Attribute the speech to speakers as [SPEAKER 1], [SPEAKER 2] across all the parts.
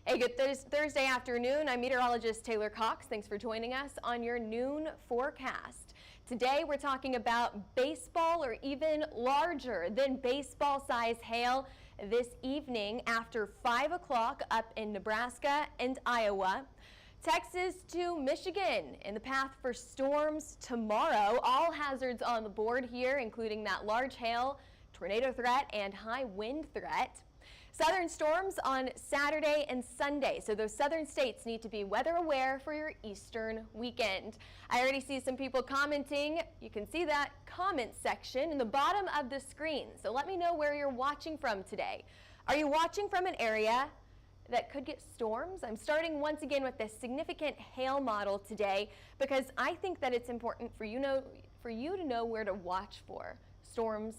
[SPEAKER 1] Hey, good Thursday afternoon. I'm meteorologist Taylor Cox. Thanks for joining us on your noon forecast. Today we're talking about baseball or even larger than baseball size hail this evening after 5 o'clock up in Nebraska and Iowa. Texas to Michigan in the path for storms tomorrow. All hazards on the board here, including that large hail, tornado threat, and high wind threat. Southern storms on Saturday and Sunday, so those southern states need to be weather aware for your eastern weekend. I already see some people commenting. You can see that comment section in the bottom of the screen, so let me know where you're watching from today. Are you watching from an area that could get storms? I'm starting once again with this significant hail model today because I think that it's important for you to know where to watch for storms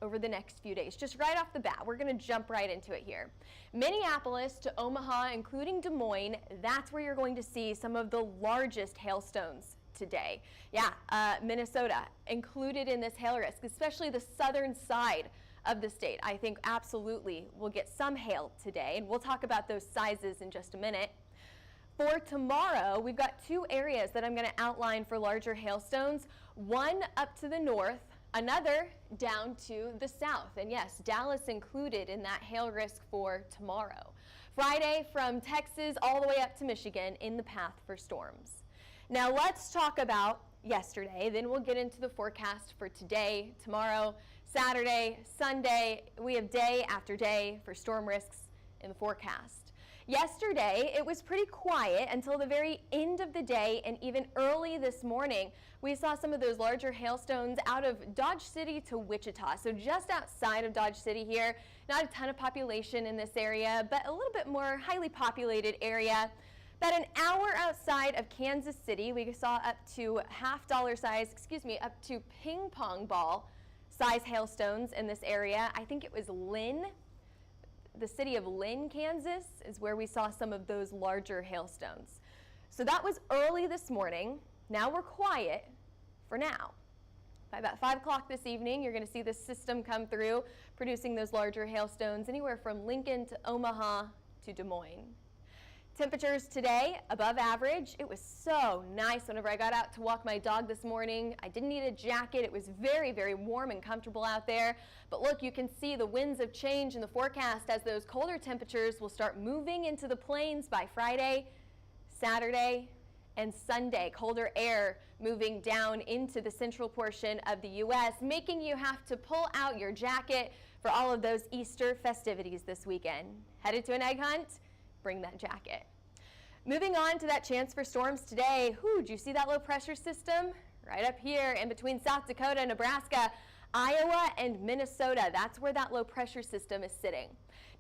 [SPEAKER 1] over the next few days. Just right off the bat, we're going to jump right into it here. Minneapolis to Omaha, including Des Moines, that's where you're going to see some of the largest hailstones today. Yeah, Minnesota included in this hail risk, especially the southern side of the state. I think absolutely we'll get some hail today, and we'll talk about those sizes in just a minute. For tomorrow, we've got two areas that I'm going to outline for larger hailstones, one up to the north, another down to the south. And yes, Dallas included in that hail risk for tomorrow. Friday from Texas all the way up to Michigan in the path for storms. Now let's talk about yesterday, then we'll get into the forecast for today, tomorrow, Saturday, Sunday. We have day after day for storm risks in the forecast. Yesterday, it was pretty quiet until the very end of the day, and even early this morning, we saw some of those larger hailstones out of Dodge City to Wichita. So just outside of Dodge City here, not a ton of population in this area, but a little bit more highly populated area. About an hour outside of Kansas City, we saw up to up to ping pong ball size hailstones in this area. I think it was Lynn. The city of Lynn, Kansas is where we saw some of those larger hailstones. So that was early this morning. Now we're quiet for now. By about 5 o'clock this evening, you're going to see this system come through, producing those larger hailstones anywhere from Lincoln to Omaha to Des Moines. Temperatures today above average. It was so nice whenever I got out to walk my dog this morning. I didn't need a jacket. It was very, very warm and comfortable out there. But look, you can see the winds of change in the forecast as those colder temperatures will start moving into the plains by Friday, Saturday, and Sunday. Colder air moving down into the central portion of the U.S., making you have to pull out your jacket for all of those Easter festivities this weekend. Headed to an egg hunt? Bring that jacket. Moving on to that chance for storms today. Did you see that low pressure system? Right up here in between South Dakota, Nebraska, Iowa, and Minnesota. That's where that low pressure system is sitting.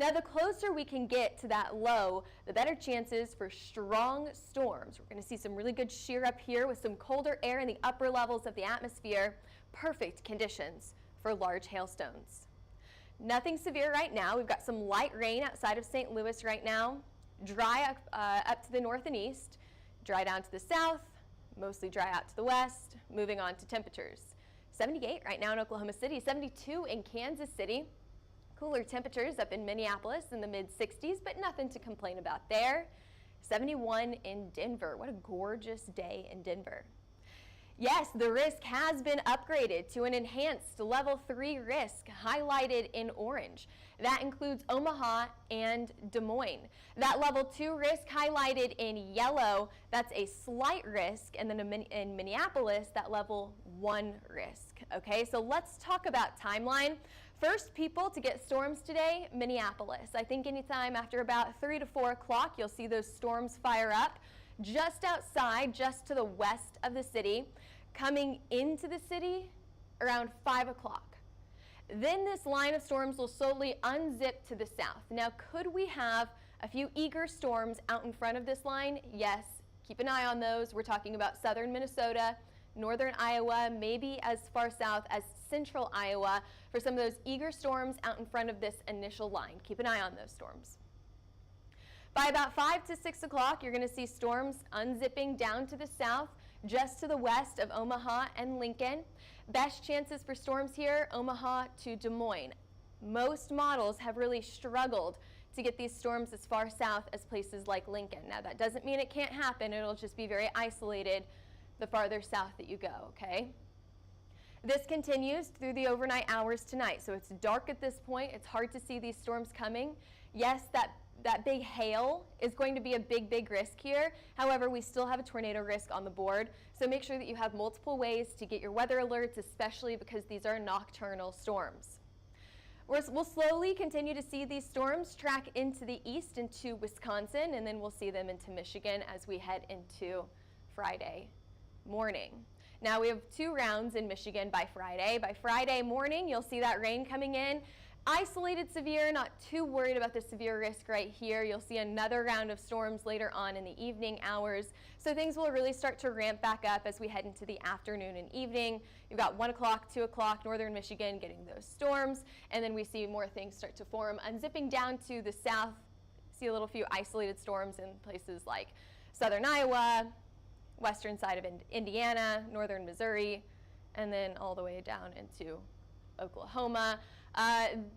[SPEAKER 1] Now, the closer we can get to that low, the better chances for strong storms. We're going to see some really good shear up here with some colder air in the upper levels of the atmosphere. Perfect conditions for large hailstones. Nothing severe right now. We've got some light rain outside of St. Louis right now. Dry up to the north and east, dry down to the south, mostly dry out to the west. Moving on to temperatures. 78 right now in Oklahoma City, 72 in Kansas City. Cooler temperatures up in Minneapolis in the mid-60s, but nothing to complain about there. 71 in Denver. What a gorgeous day in Denver. Yes, the risk has been upgraded to an enhanced level 3 risk, highlighted in orange. That includes Omaha and Des Moines. That level 2 risk highlighted in yellow, that's a slight risk, and then in Minneapolis, that level 1 risk. Okay, so let's talk about timeline. First people to get storms today, Minneapolis. I think anytime after about 3 to 4 o'clock, you'll see those storms fire up. Just outside, just to the west of the city, coming into the city around 5 o'clock. Then this line of storms will slowly unzip to the south. Now, could we have a few eager storms out in front of this line? Yes, keep an eye on those. We're talking about southern Minnesota, northern Iowa, maybe as far south as central Iowa for some of those eager storms out in front of this initial line. Keep an eye on those storms. By about 5 to 6 o'clock, you're going to see storms unzipping down to the south, just to the west of Omaha and Lincoln. Best chances for storms here, Omaha to Des Moines. Most models have really struggled to get these storms as far south as places like Lincoln. Now, that doesn't mean it can't happen. It'll just be very isolated the farther south that you go, okay? This continues through the overnight hours tonight. So it's dark at this point. It's hard to see these storms coming. Yes, that big hail is going to be a big risk here. However, we still have a tornado risk on the board. So make sure that you have multiple ways to get your weather alerts, especially because these are nocturnal storms. We'll slowly continue to see these storms track into the east into Wisconsin, and then we'll see them into Michigan as we head into Friday morning. Now we have 2 rounds in Michigan by Friday. By Friday morning, you'll see that rain coming in. Isolated severe, not too worried about the severe risk right here. You'll see another round of storms later on in the evening hours. So things will really start to ramp back up as we head into the afternoon and evening. You've got 1 o'clock, 2 o'clock, northern Michigan getting those storms. And then we see more things start to form. Unzipping down to the south, see a little few isolated storms in places like southern Iowa, western side of Indiana, northern Missouri, and then all the way down into Oklahoma.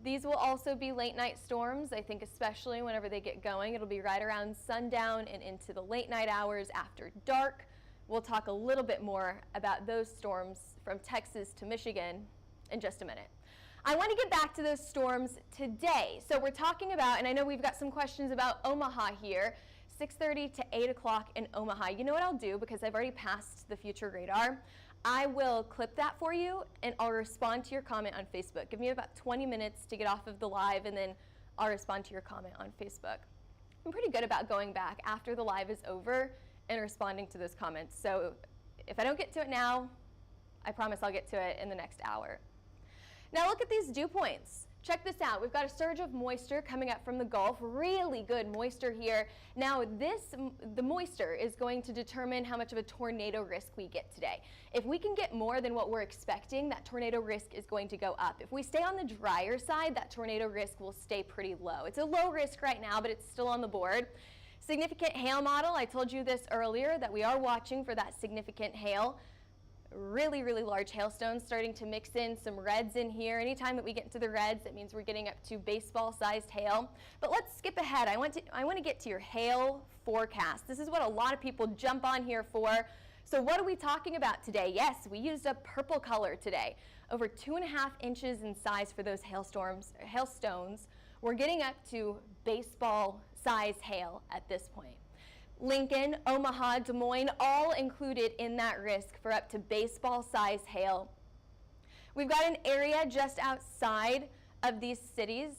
[SPEAKER 1] These will also be late night storms. I think especially whenever they get going, it'll be right around sundown and into the late night hours after dark. We'll talk a little bit more about those storms from Texas to Michigan in just a minute. I want to get back to those storms today. So we're talking about, and I know we've got some questions about Omaha here, 6:30 to 8 o'clock in Omaha. You know what I'll do, because I've already passed the future radar? I will clip that for you, and I'll respond to your comment on Facebook. Give me about 20 minutes to get off of the live, and then I'll respond to your comment on Facebook. I'm pretty good about going back after the live is over and responding to those comments. So if I don't get to it now, I promise I'll get to it in the next hour. Now look at these dew points. Check this out. We've got a surge of moisture coming up from the Gulf. Really good moisture here. Now the moisture is going to determine how much of a tornado risk we get today. If we can get more than what we're expecting, that tornado risk is going to go up. If we stay on the drier side, that tornado risk will stay pretty low. It's a low risk right now, but it's still on the board. Significant hail model. I told you this earlier that we are watching for that significant hail. Really large hailstones starting to mix in some reds in here. Anytime that we get into the reds, that means we're getting up to baseball-sized hail. But let's skip ahead. I want to get to your hail forecast. This is what a lot of people jump on here for. So what are we talking about today? Yes, we used a purple color today. Over 2.5 inches in size for those hailstones. We're getting up to baseball-sized hail at this point. Lincoln, Omaha, Des Moines, all included in that risk for up to baseball-size hail. We've got an area just outside of these cities,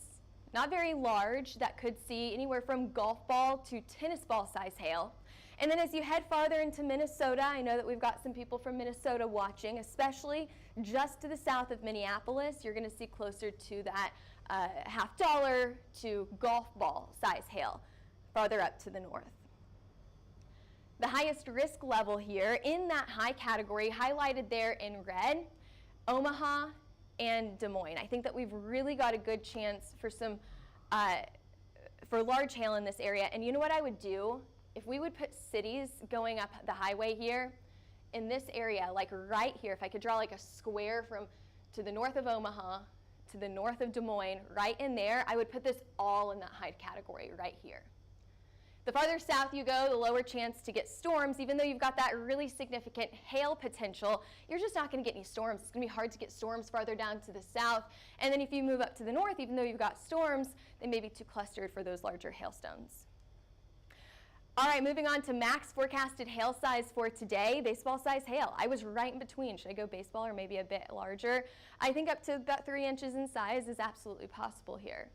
[SPEAKER 1] not very large, that could see anywhere from golf ball to tennis ball-size hail. And then as you head farther into Minnesota, I know that we've got some people from Minnesota watching, especially just to the south of Minneapolis. You're going to see closer to that $50 to golf ball-size hail farther up to the north. The highest risk level here in that high category, highlighted there in red, Omaha and Des Moines. I think that we've really got a good chance for some for large hail in this area. And you know what I would do? If we would put cities going up the highway here in this area, like right here, if I could draw like a square from to the north of Omaha to the north of Des Moines, right in there, I would put this all in that high category right here. The farther south you go, the lower chance to get storms. Even though you've got that really significant hail potential, you're just not going to get any storms. It's going to be hard to get storms farther down to the south. And then if you move up to the north, even though you've got storms, they may be too clustered for those larger hailstones. All right, moving on to max forecasted hail size for today, baseball size hail. I was right in between. Should I go baseball or maybe a bit larger? I think up to about 3 inches in size is absolutely possible here.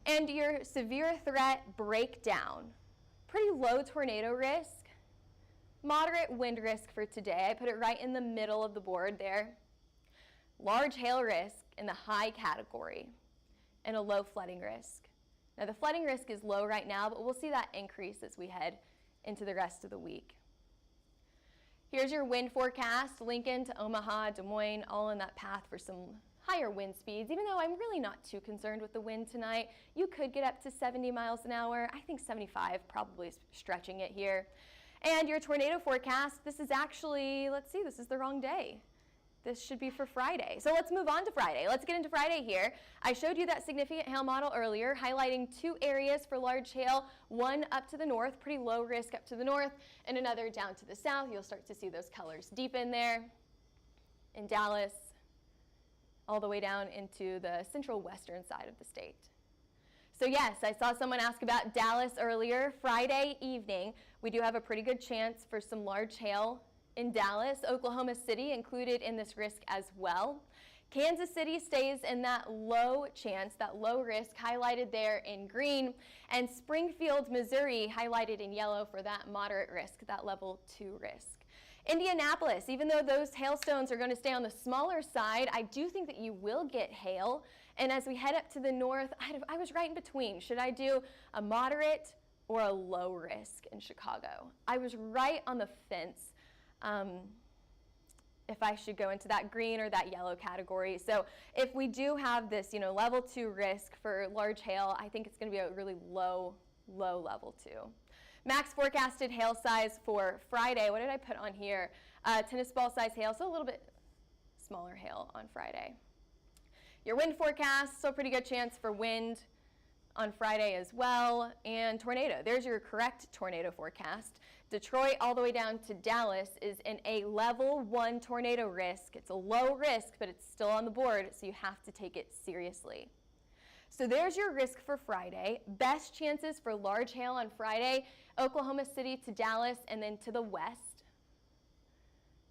[SPEAKER 1] And your severe threat breakdown. Pretty low tornado risk, moderate wind risk for today. I put it right in the middle of the board there. Large hail risk in the high category, and a low flooding risk. Now the flooding risk is low right now, but we'll see that increase as we head into the rest of the week. Here's your wind forecast, Lincoln to Omaha, Des Moines, all in that path for some higher wind speeds. Even though I'm really not too concerned with the wind tonight, you could get up to 70 miles an hour. I think 75 probably is stretching it here. And your tornado forecast, this is actually, let's see, this is the wrong day. This should be for Friday. So let's move on to Friday. Let's get into Friday here. I showed you that significant hail model earlier, highlighting 2 areas for large hail, one up to the north, pretty low risk up to the north, and another down to the south. You'll start to see those colors deepen there in Dallas, all the way down into the central western side of the state. So yes, I saw someone ask about Dallas earlier. Friday evening, we do have a pretty good chance for some large hail in Dallas. Oklahoma City included in this risk as well. Kansas City stays in that low chance, that low risk, highlighted there in green. And Springfield, Missouri, highlighted in yellow for that moderate risk, that level 2 risk. Indianapolis, even though those hailstones are going to stay on the smaller side, I do think that you will get hail. And as we head up to the north, I was right in between. Should I do a moderate or a low risk in Chicago? I was right on the fence if I should go into that green or that yellow category. So if we do have this, level 2 risk for large hail, I think it's going to be a really low level 2. Max forecasted hail size for Friday. What did I put on here? Tennis ball size hail, so a little bit smaller hail on Friday. Your wind forecast, so pretty good chance for wind on Friday as well. And tornado, there's your correct tornado forecast. Detroit all the way down to Dallas is in a level 1 tornado risk. It's a low risk, but it's still on the board, so you have to take it seriously. So there's your risk for Friday. Best chances for large hail on Friday, Oklahoma City to Dallas and then to the west.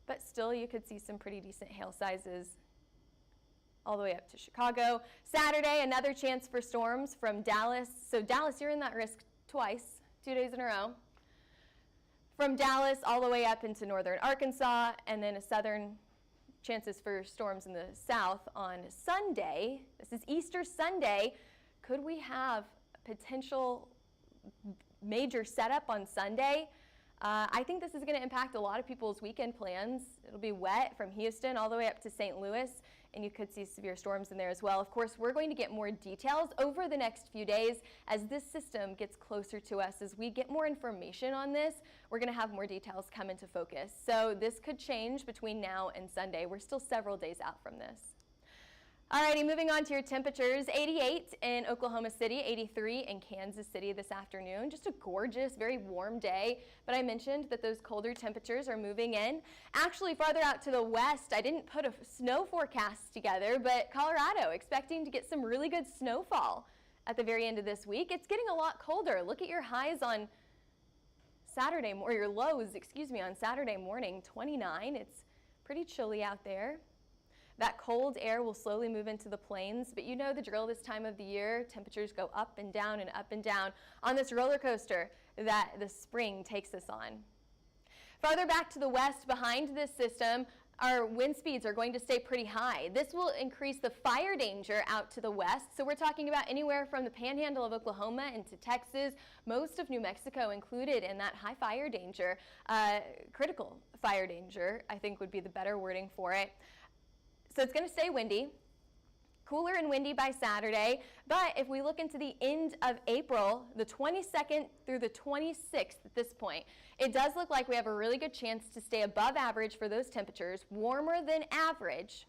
[SPEAKER 1] But still, you could see some pretty decent hail sizes all the way up to Chicago. Saturday, another chance for storms from Dallas. So Dallas, you're in that risk twice, 2 days in a row. From Dallas all the way up into northern Arkansas, and then a southern chances for storms in the south on Sunday. This is Easter Sunday. Could we have potential major setup on Sunday? I think this is going to impact a lot of people's weekend plans. It'll be wet from Houston all the way up to St. Louis, and you could see severe storms in there as well. Of course, we're going to get more details over the next few days as this system gets closer to us. As we get more information on this, we're going to have more details come into focus. So this could change between now and Sunday. We're still several days out from this. Alrighty, moving on to your temperatures. 88 in Oklahoma City, 83 in Kansas City this afternoon. Just a gorgeous, very warm day. But I mentioned that those colder temperatures are moving in. Actually, farther out to the west, I didn't put a snow forecast together, but Colorado expecting to get some really good snowfall at the very end of this week. It's getting a lot colder. Look at your highs on Saturday, or your lows, on Saturday morning, 29. It's pretty chilly out there. That cold air will slowly move into the plains, but you know the drill this time of the year. Temperatures go up and down on this roller coaster that the spring takes us on. Farther back to the west behind this system, our wind speeds are going to stay pretty high. This will increase the fire danger out to the west. So we're talking about anywhere from the panhandle of Oklahoma into Texas, most of New Mexico included in that high fire danger. Critical fire danger, I think would be the better wording for it. So it's going to stay windy, cooler and windy by Saturday, but if we look into the end of April, the 22nd through the 26th at this point, it does look like we have a really good chance to stay above average for those temperatures, warmer than average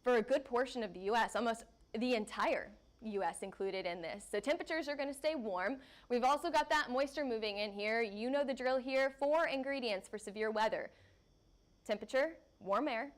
[SPEAKER 1] for a good portion of the U.S., almost the entire U.S. included in this. So temperatures are going to stay warm. We've also got that moisture moving in here. You know the drill here. 4 ingredients for severe weather: temperature, warm air,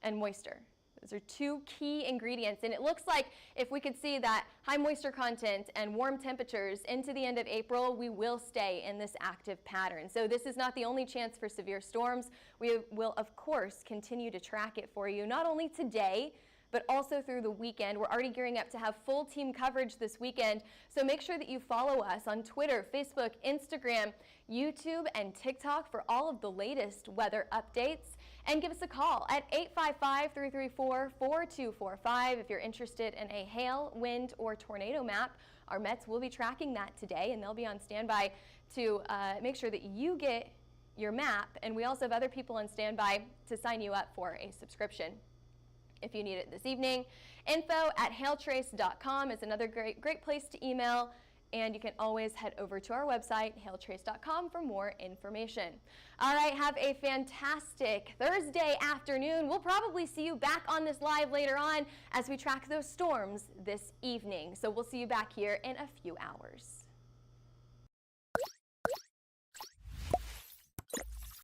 [SPEAKER 1] and moisture. Those are 2 key ingredients, and it looks like if we could see that high moisture content and warm temperatures into the end of April, we will stay in this active pattern. So this is not the only chance for severe storms. We will, of course, continue to track it for you, not only today, but also through the weekend. We're already gearing up to have full team coverage this weekend, so make sure that you follow us on Twitter, Facebook, Instagram, YouTube, and TikTok for all of the latest weather updates. And give us a call at 855-334-4245 if you're interested in a hail, wind, or tornado map. Our Mets will be tracking that today, and they'll be on standby to make sure that you get your map. And we also have other people on standby to sign you up for a subscription if you need it this evening. Info@hailtrace.com is another great place to email. And you can always head over to our website, hailtrace.com, for more information. All right, have a fantastic Thursday afternoon. We'll probably see you back on this live later on as we track those storms this evening. So we'll see you back here in a few hours.